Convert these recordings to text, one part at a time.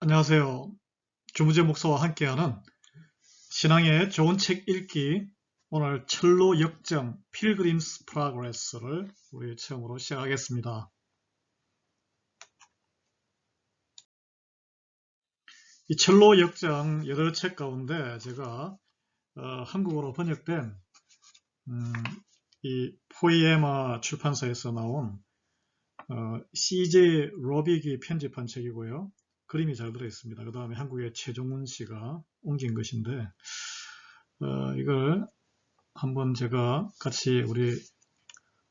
안녕하세요. 주무재 목사와 함께하는 신앙의 좋은 책 읽기, 오늘 철로 역정 필그림스 프로그레스를 우리 처음으로 시작하겠습니다. 이 철로 역정 여러 책 가운데 제가 한국어로 번역된 이 포이에마 출판사에서 나온 CJ 로빅이 편집한 책이고요. 그림이 잘 들어있습니다. 그 다음에 한국의 최종훈 씨가 옮긴 것인데 이걸 한번 제가 같이 우리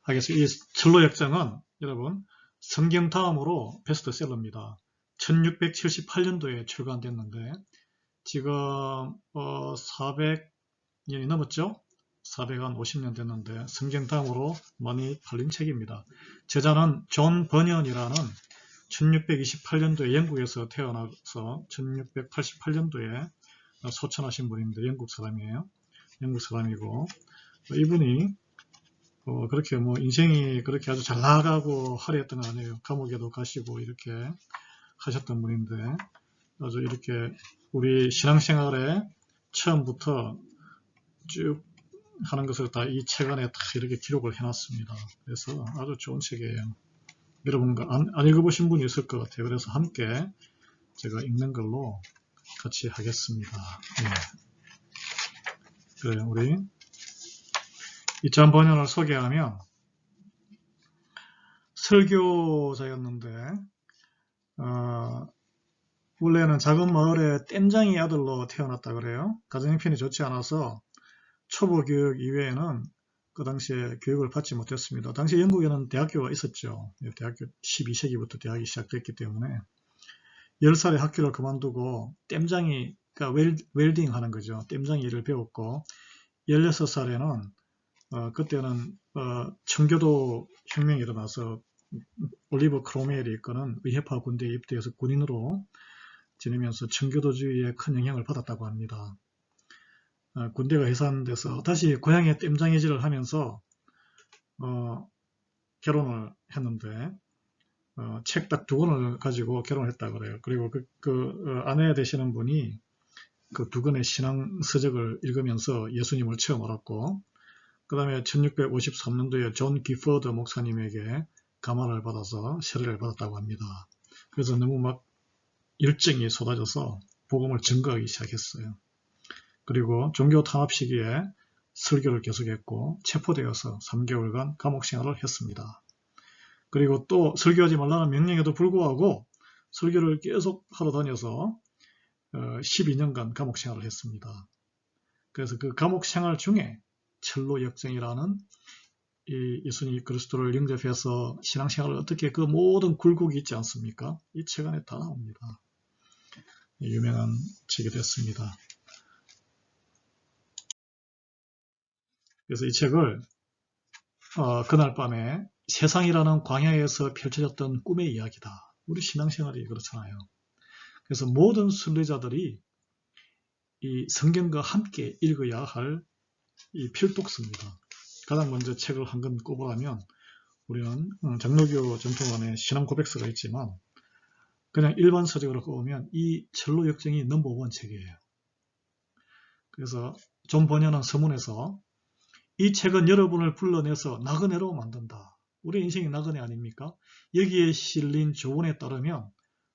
하겠습니다. 이 철로 역정은 여러분 성경 다음으로 베스트셀러입니다. 1678년도에 출간됐는데 지금 400년이 넘었죠? 450년 됐는데 성경 다음으로 많이 팔린 책입니다. 저자는 존 버년이라는 1628년도에 영국에서 태어나서 1688년도에 소천하신 분인데 영국 사람이에요. 영국 사람이고 이분이 그렇게 뭐 인생이 그렇게 아주 잘 나가고 화려했던 건 아니에요. 감옥에도 가시고 이렇게 하셨던 분인데 아주 이렇게 우리 신앙생활에 처음부터 쭉 하는 것을 다 이 책 안에 다 이렇게 기록을 해놨습니다. 그래서 아주 좋은 책이에요. 여러분과 안 읽어보신 분이 있을 것 같아요. 그래서 함께 제가 읽는 걸로 같이 하겠습니다. 네. 그래요. 우리 이전 번연을 소개하면 설교자였는데 원래는 작은 마을에 땜장이 아들로 태어났다 그래요. 가정 형편이 좋지 않아서 초보 교육 이외에는 그 당시에 교육을 받지 못했습니다. 당시 영국에는 대학교가 있었죠. 대학교 12세기부터 대학이 시작됐기 때문에 10살에 학교를 그만두고 땜장이 그러니까 웰딩 하는 거죠. 땜장이 일을 배웠고 16살에는 그때는 청교도 혁명이 일어나서 올리버 크로메일이 이끄는 의회파 군대에 입대해서 군인으로 지내면서 청교도주의에 큰 영향을 받았다고 합니다. 군대가 해산돼서 다시 고향에 땜장해질을 하면서 결혼을 했는데 책 딱 2권을 가지고 결혼을 했다고 그래요. 그리고 아내 되시는 분이 그 2권의 신앙 서적을 읽으면서 예수님을 처음 알았고 그 다음에 1653년도에 존 기퍼드 목사님에게 감화를 받아서 세례를 받았다고 합니다. 그래서 너무 막 열정이 쏟아져서 복음을 증거하기 시작했어요. 그리고 종교 탄압 시기에 설교를 계속했고 체포되어서 3개월간 감옥 생활을 했습니다. 그리고 또 설교하지 말라는 명령에도 불구하고 설교를 계속 하러 다녀서 12년간 감옥 생활을 했습니다. 그래서 그 감옥 생활 중에 철로 역정이라는 이 예수님 그리스도를 영접해서 신앙생활을 어떻게 그 모든 굴곡이 있지 않습니까? 이 책 안에 다 나옵니다. 유명한 책이 됐습니다. 그래서 이 책을 그날 밤에 세상이라는 광야에서 펼쳐졌던 꿈의 이야기다. 우리 신앙생활이 그렇잖아요. 그래서 모든 순례자들이 이 성경과 함께 읽어야 할 이 필독서입니다. 가장 먼저 책을 한 권 꼽으라면 우리는 장로교 전통 안에 신앙 고백서가 있지만 그냥 일반 서적으로 꼽으면 이 철로 역정이 넘버원 책이에요. 그래서 존 버년은 서문에서 이 책은 여러분을 불러내서 나그네로 만든다. 우리 인생이 나그네 아닙니까? 여기에 실린 조언에 따르면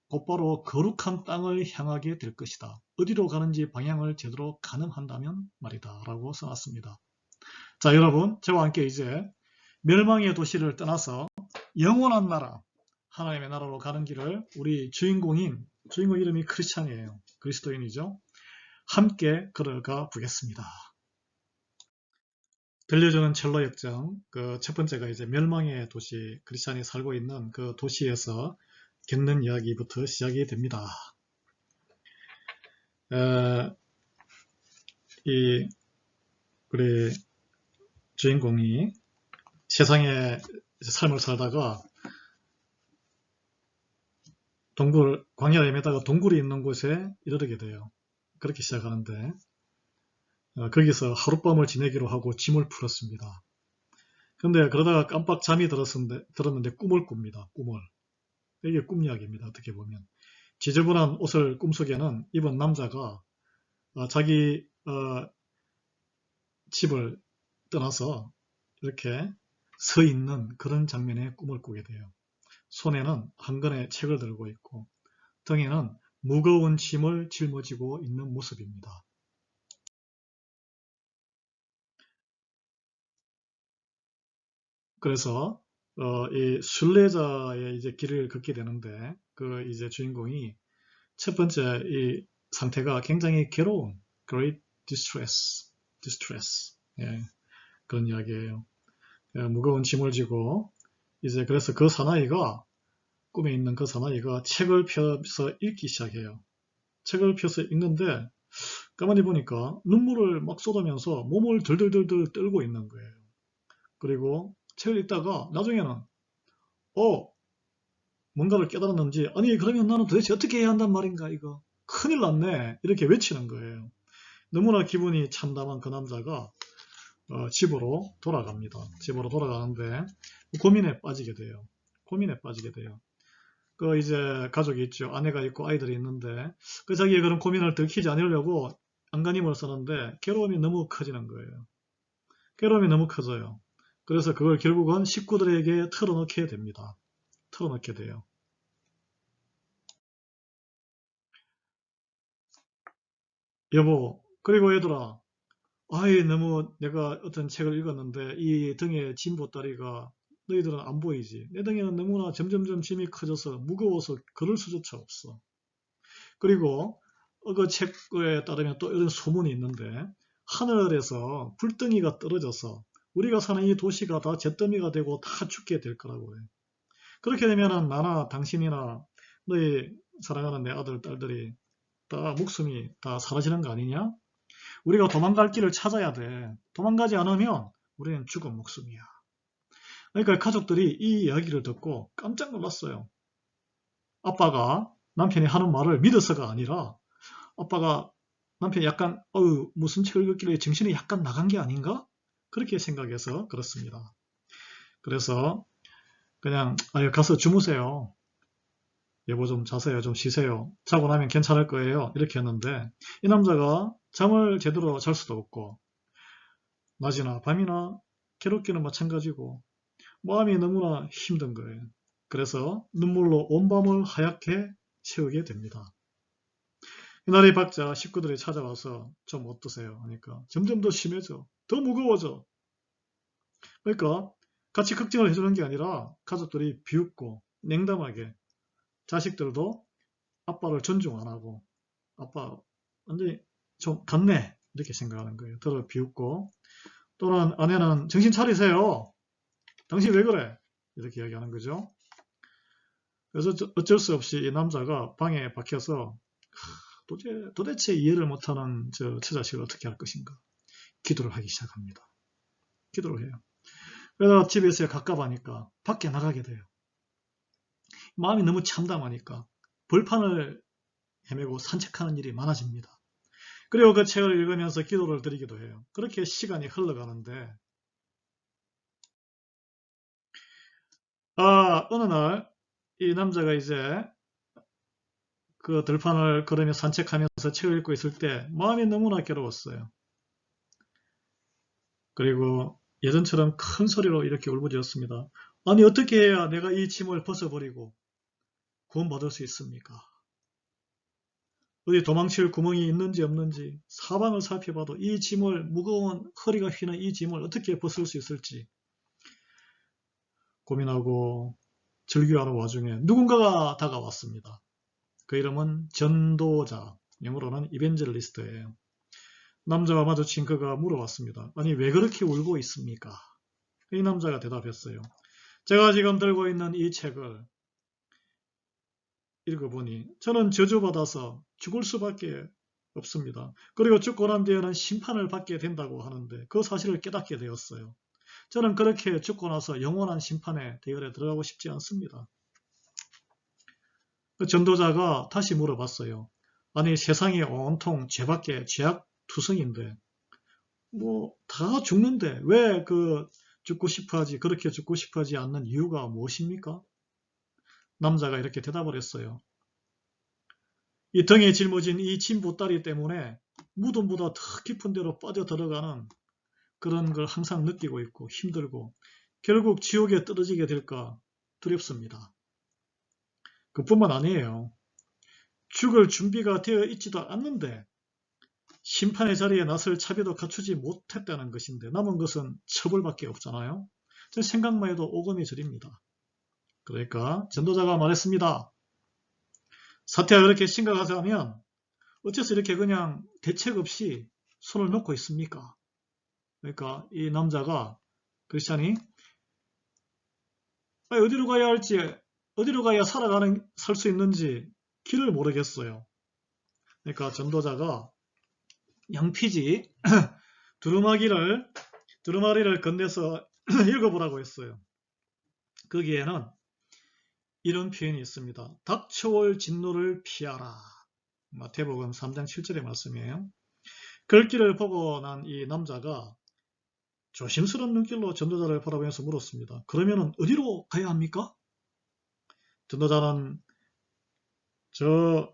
곧바로 거룩한 땅을 향하게 될 것이다. 어디로 가는지 방향을 제대로 가늠한다면 말이다. 라고 써놨습니다. 자, 여러분, 저와 함께 이제 멸망의 도시를 떠나서 영원한 나라, 하나님의 나라로 가는 길을 우리 주인공 이름이 크리스찬이에요. 그리스도인이죠. 함께 걸어가 보겠습니다. 들려주는 철로 역정, 그 첫 번째가 이제 멸망의 도시, 크리스찬이 살고 있는 그 도시에서 겪는 이야기부터 시작이 됩니다. 우리 주인공이 세상에 삶을 살다가 광야에 헤매다가 동굴이 있는 곳에 이르게 돼요. 그렇게 시작하는데 거기서 하룻밤을 지내기로 하고 짐을 풀었습니다. 근데 그러다가 깜빡 잠이 들었는데 꿈을 꿉니다. 꿈을. 이게 꿈 이야기입니다. 어떻게 보면. 지저분한 옷을 꿈속에는 입은 남자가 자기 집을 떠나서 이렇게 서 있는 그런 장면의 꿈을 꾸게 돼요. 손에는 한 권의 책을 들고 있고 등에는 무거운 짐을 짊어지고 있는 모습입니다. 그래서 이 순례자의 이제 길을 걷게 되는데 그 이제 주인공이 첫 번째 이 상태가 굉장히 괴로운 great distress 예, 그런 이야기예요. 무거운 짐을 지고 이제 그래서 그 사나이가 꿈에 있는 그 사나이가 책을 펴서 읽기 시작해요. 책을 펴서 읽는데 가만히 보니까 눈물을 막 쏟으면서 몸을 들들들들 떨고 있는 거예요. 그리고 책을 읽다가 나중에는 뭔가를 깨달았는지 아니 그러면 나는 도대체 어떻게 해야 한단 말인가 이거 큰일 났네 이렇게 외치는 거예요. 너무나 기분이 참담한 그 남자가 집으로 돌아갑니다. 집으로 돌아가는데 고민에 빠지게 돼요. 그 이제 가족이 있죠. 아내가 있고 아이들이 있는데 그 자기의 그런 고민을 들키지 않으려고 안간힘을 쓰는데 괴로움이 너무 커지는 거예요. 괴로움이 너무 커져요. 그래서 그걸 결국은 식구들에게 털어놓게 됩니다. 털어놓게 돼요. 여보, 그리고 얘들아, 아이, 너무 내가 어떤 책을 읽었는데 이 등에 짐 보따리가 너희들은 안 보이지? 내 등에는 너무나 점점점 짐이 커져서 무거워서 걸을 수조차 없어. 그리고 그 책에 따르면 또 이런 소문이 있는데 하늘에서 불덩이가 떨어져서 우리가 사는 이 도시가 다 잿더미가 되고 다 죽게 될 거라고 해. 그렇게 되면은 나나 당신이나 너희 사랑하는 내 아들, 딸들이 다 목숨이 다 사라지는 거 아니냐? 우리가 도망갈 길을 찾아야 돼. 도망가지 않으면 우리는 죽은 목숨이야. 그러니까 가족들이 이 이야기를 듣고 깜짝 놀랐어요. 아빠가 남편이 하는 말을 믿어서가 아니라 아빠가 남편이 약간 무슨 책을 읽었길래 정신이 약간 나간 게 아닌가? 그렇게 생각해서 그렇습니다. 그래서 그냥 가서 주무세요. 여보 좀 자세요. 좀 쉬세요. 자고 나면 괜찮을 거예요. 이렇게 했는데 이 남자가 잠을 제대로 잘 수도 없고 낮이나 밤이나 괴롭기는 마찬가지고 마음이 너무나 힘든 거예요. 그래서 눈물로 온 밤을 하얗게 채우게 됩니다. 이날이 밝자 식구들이 찾아와서 좀 어떠세요? 하니까 점점 더 심해져. 더 무거워져. 그러니까 같이 걱정을 해주는 게 아니라 가족들이 비웃고 냉담하게 자식들도 아빠를 존중 안 하고 아빠 완전히 좀 갔네 이렇게 생각하는 거예요. 더러 비웃고 또는 아내는 정신 차리세요. 당신 왜 그래? 이렇게 이야기하는 거죠. 그래서 어쩔 수 없이 이 남자가 방에 박혀서 도대체 이해를 못하는 처자식을 어떻게 할 것인가 기도를 하기 시작합니다. 기도를 해요. 그러다가 집에서 갑갑하니까 밖에 나가게 돼요. 마음이 너무 참담하니까 벌판을 헤매고 산책하는 일이 많아집니다. 그리고 그 책을 읽으면서 기도를 드리기도 해요. 그렇게 시간이 흘러가는데 어느 날 이 남자가 이제 그 들판을 걸으며 산책하면서 책을 읽고 있을 때 마음이 너무나 괴로웠어요. 그리고 예전처럼 큰 소리로 이렇게 울부짖었습니다. 아니 어떻게 해야 내가 이 짐을 벗어버리고 구원받을 수 있습니까? 어디 도망칠 구멍이 있는지 없는지 사방을 살펴봐도 이 짐을 무거운 허리가 휘는 이 짐을 어떻게 벗을 수 있을지 고민하고 절규하는 와중에 누군가가 다가왔습니다. 그 이름은 전도자, 영어로는 이벤젤리스트예요. 남자와 마주친 그가 물어봤습니다. 아니 왜 그렇게 울고 있습니까? 이 남자가 대답했어요. 제가 지금 들고 있는 이 책을 읽어보니 저는 저주받아서 죽을 수밖에 없습니다. 그리고 죽고 난 뒤에는 심판을 받게 된다고 하는데 그 사실을 깨닫게 되었어요. 저는 그렇게 죽고 나서 영원한 심판의 대열에 들어가고 싶지 않습니다. 그 전도자가 다시 물어봤어요. 아니 세상이 온통 죄밖에 죄악투성인데 뭐 다 죽는데 왜 죽고 싶어하지 그렇게 죽고 싶어하지 않는 이유가 무엇입니까? 남자가 이렇게 대답을 했어요. 이 등에 짊어진 이 짐 보따리 때문에 무덤보다 더 깊은 데로 빠져들어가는 그런 걸 항상 느끼고 있고 힘들고 결국 지옥에 떨어지게 될까 두렵습니다. 그뿐만 아니에요. 죽을 준비가 되어 있지도 않는데 심판의 자리에 나설 차비도 갖추지 못했다는 것인데 남은 것은 처벌밖에 없잖아요. 제 생각만 해도 오금이 저립니다. 그러니까 전도자가 말했습니다. 사태가 그렇게 심각하다면 어째서 이렇게 그냥 대책 없이 손을 놓고 있습니까? 그러니까 이 남자가 크리스찬이 어디로 가야 할지, 어디로 가야 살 수 있는지 길을 모르겠어요. 그러니까 전도자가 양피지 두루마리를 건네서 읽어보라고 했어요. 거기에는 이런 표현이 있습니다. 닥쳐올 진노를 피하라. 마태복음 3장 7절의 말씀이에요. 글귀를 보고 난 이 남자가 조심스러운 눈길로 전도자를 바라보면서 물었습니다. 그러면 어디로 가야 합니까? 전도자는 저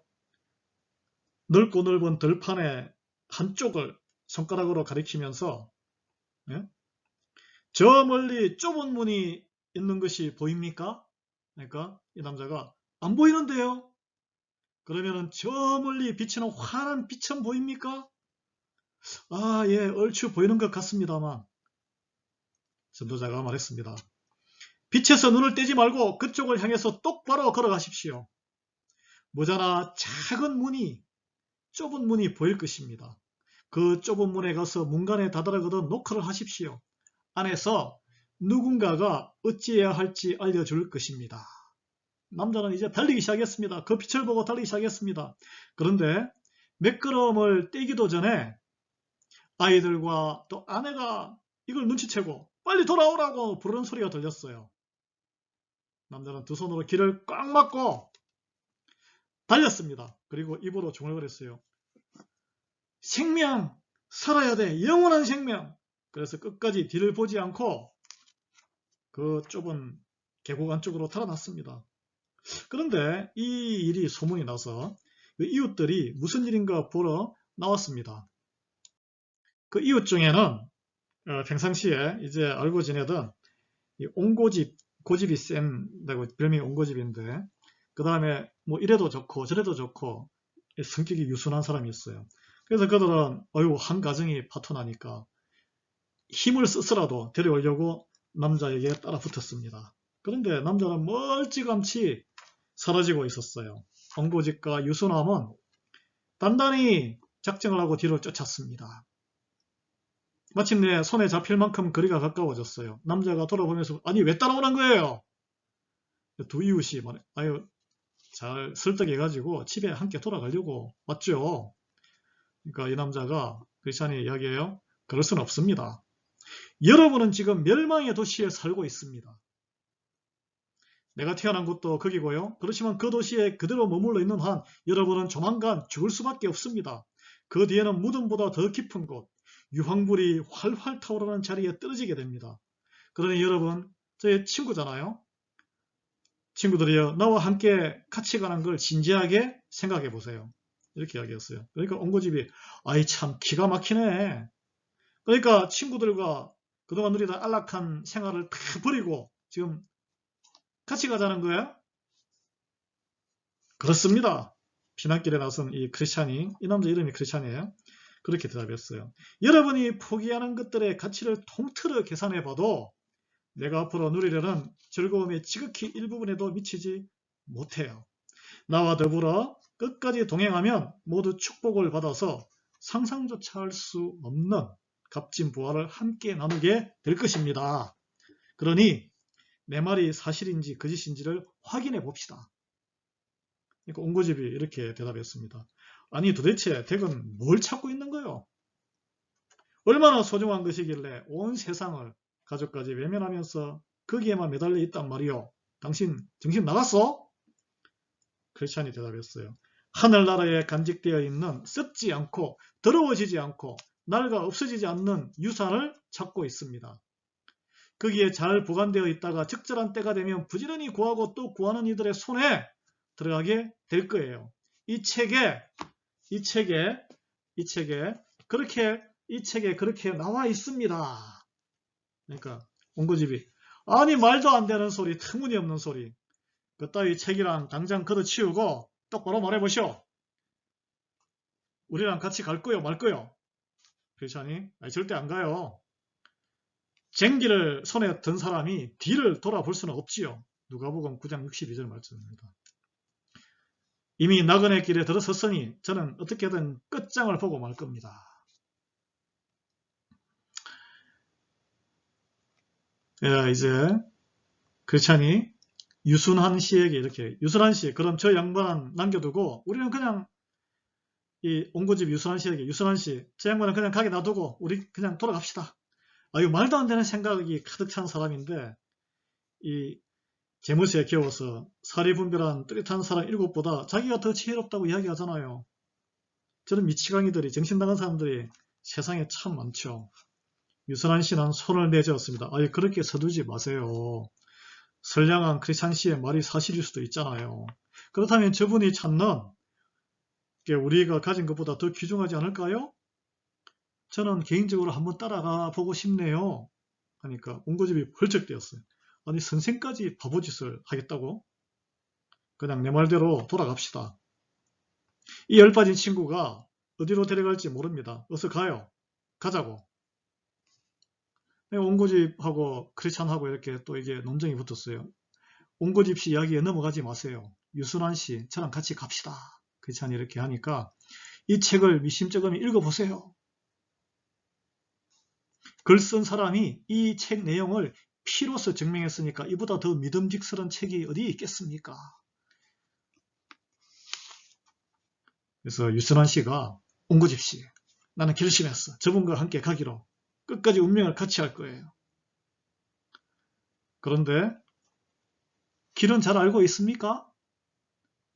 넓고 넓은 들판의 한쪽을 손가락으로 가리키면서 저 멀리 좁은 문이 있는 것이 보입니까? 그러니까 이 남자가 안 보이는데요? 그러면 저 멀리 비치는 환한 빛은 보입니까? 아, 예, 얼추 보이는 것 같습니다만 전도자가 말했습니다. 빛에서 눈을 떼지 말고 그쪽을 향해서 똑바로 걸어가십시오. 모자나 작은 문이, 좁은 문이 보일 것입니다. 그 좁은 문에 가서 문간에 다다르거든 노크를 하십시오. 안에서 누군가가 어찌해야 할지 알려줄 것입니다. 남자는 이제 달리기 시작했습니다. 그 빛을 보고 달리기 시작했습니다. 그런데 몇 걸음을 떼기도 전에 아이들과 또 아내가 이걸 눈치채고 빨리 돌아오라고 부르는 소리가 들렸어요. 남자는 두 손으로 귀를 꽉 막고 달렸습니다. 그리고 입으로 중얼거렸어요. 생명! 살아야 돼! 영원한 생명! 그래서 끝까지 뒤를 보지 않고 그 좁은 계곡 안쪽으로 달아났습니다. 그런데 이 일이 소문이 나서 그 이웃들이 무슨 일인가 보러 나왔습니다. 그 이웃 중에는 평상시에 이제 알고 지내던 고집이 센다고 별명이 옹고집인데 그 다음에 뭐 이래도 좋고 저래도 좋고 성격이 유순한 사람이 있어요. 그래서 그들은 한 가정이 파토나니까 힘을 써서라도 데려오려고 남자에게 따라 붙었습니다. 그런데 남자는 멀찌감치 사라지고 있었어요. 옹고집과 유순함은 단단히 작정을 하고 뒤를 쫓았습니다. 마침내 손에 잡힐 만큼 거리가 가까워졌어요. 남자가 돌아보면서 아니 왜 따라오는 거예요? 두 이웃이 잘 설득해가지고 집에 함께 돌아가려고 왔죠. 그러니까 이 남자가 크리스찬이 이야기해요. 그럴 수는 없습니다. 여러분은 지금 멸망의 도시에 살고 있습니다. 내가 태어난 곳도 거기고요. 그렇지만 그 도시에 그대로 머물러 있는 한 여러분은 조만간 죽을 수밖에 없습니다. 그 뒤에는 무덤보다 더 깊은 곳, 유황불이 활활 타오르는 자리에 떨어지게 됩니다. 그러니 여러분, 저의 친구잖아요. 친구들이요, 나와 함께 같이 가는 걸 진지하게 생각해 보세요. 이렇게 이야기했어요. 그러니까 옹고집이 아이 참 기가 막히네. 그러니까 친구들과 그동안 누리던 안락한 생활을 다 버리고 지금 같이 가자는 거예요? 그렇습니다. 피난길에 나선 이 크리스찬이, 이 남자 이름이 크리스찬이에요. 그렇게 대답했어요. 여러분이 포기하는 것들의 가치를 통틀어 계산해 봐도 내가 앞으로 누리려는 즐거움의 지극히 일부분에도 미치지 못해요. 나와 더불어 끝까지 동행하면 모두 축복을 받아서 상상조차 할 수 없는 값진 부활을 함께 나누게 될 것입니다. 그러니 내 말이 사실인지 거짓인지를 확인해 봅시다. 그러니까 옹고집이 이렇게 대답했습니다. 아니 도대체 댁은 뭘 찾고 있는 거요? 얼마나 소중한 것이길래 온 세상을 가족까지 외면하면서 거기에만 매달려 있단 말이요. 당신 정신 나갔어? 크리스찬이 대답했어요. 하늘나라에 간직되어 있는 썩지 않고 더러워지지 않고 낡아 없어지지 않는 유산을 찾고 있습니다. 거기에 잘 보관되어 있다가 적절한 때가 되면 부지런히 구하고 또 구하는 이들의 손에 들어가게 될 거예요. 이 책에 그렇게 나와 있습니다. 그러니까 옹고집이 아니 말도 안 되는 소리, 터무니없는 소리, 그따위 책이랑 당장 걷어치우고 똑바로 말해보시오. 우리랑 같이 갈 거요 말 거요? 크리스찬이 아니, 절대 안 가요. 쟁기를 손에 든 사람이 뒤를 돌아볼 수는 없지요. 누가복음 9장 62절 말씀입니다. 이미 나그네 길에 들어섰으니 저는 어떻게든 끝장을 보고 말 겁니다. 이제 크리스찬이 유순한 씨에게 이렇게, 유순한 씨, 그럼 저 양반은 남겨두고 우리는 그냥 이 옹고집 유순한 씨에게, 유순한 씨, 저 양반은 그냥 가게 놔두고 우리 그냥 돌아갑시다. 이거 말도 안 되는 생각이 가득 찬 사람인데 이 재무새에 겨워서 사리분별한 뚜렷한 사람 7보다 자기가 더 지혜롭다고 이야기하잖아요. 저런 미치광이들이, 정신 나간 사람들이 세상에 참 많죠. 유순한 씨는 손을 내저었습니다. 그렇게 서두지 마세요. 선량한 크리스찬 씨의 말이 사실일 수도 있잖아요. 그렇다면 저분이 찾는 게 우리가 가진 것보다 더 귀중하지 않을까요? 저는 개인적으로 한번 따라가 보고 싶네요. 하니까 옹고집이 펄쩍대었어요. 아니 선생까지 바보짓을 하겠다고? 그냥 내 말대로 돌아갑시다. 이 열빠진 친구가 어디로 데려갈지 모릅니다. 어서 가요. 가자고. 옹고집하고 크리스찬하고 이렇게 또 이게 논쟁이 붙었어요. 옹고집 씨 이야기에 넘어가지 마세요. 유순한 씨, 저랑 같이 갑시다. 크리스찬이 이렇게 하니까 이 책을 미심쩍으니 읽어보세요. 글 쓴 사람이 이 책 내용을 피로서 증명했으니까 이보다 더 믿음직스러운 책이 어디 있겠습니까? 그래서 유순한 씨가 옹고집 씨, 나는 결심했어. 저분과 함께 가기로. 끝까지 운명을 같이 할 거예요. 그런데 길은 잘 알고 있습니까?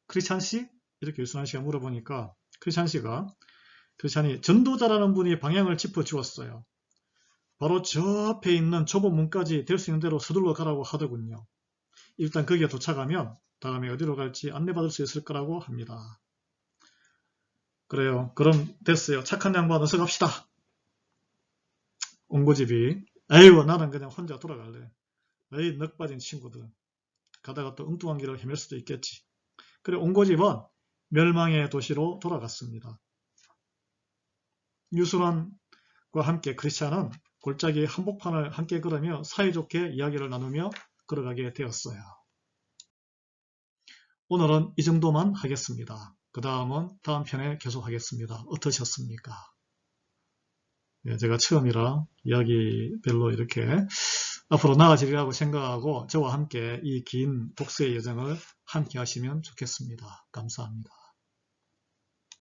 크리스찬 씨? 이렇게 유순한 씨가 물어보니까 크리스찬이 전도자라는 분이 방향을 짚어주었어요. 바로 저 앞에 있는 좁은 문까지 될 수 있는 대로 서둘러 가라고 하더군요. 일단 거기에 도착하면 다음에 어디로 갈지 안내받을 수 있을 거라고 합니다. 그래요. 그럼 됐어요. 착한 양반 어서 갑시다. 옹고집이 에이구 나는 그냥 혼자 돌아갈래. 에이 넋 빠진 친구들. 가다가 또 엉뚱한 길을 헤맬 수도 있겠지. 그래 옹고집은 멸망의 도시로 돌아갔습니다. 유순환과 함께 크리스찬은 골짜기 한복판을 함께 걸으며 사이좋게 이야기를 나누며 걸어가게 되었어요. 오늘은 이 정도만 하겠습니다. 그 다음은 다음 편에 계속하겠습니다. 어떠셨습니까? 제가 처음이라 이야기별로 이렇게 앞으로 나아지리라고 생각하고 저와 함께 이 긴 독서의 여정을 함께 하시면 좋겠습니다. 감사합니다.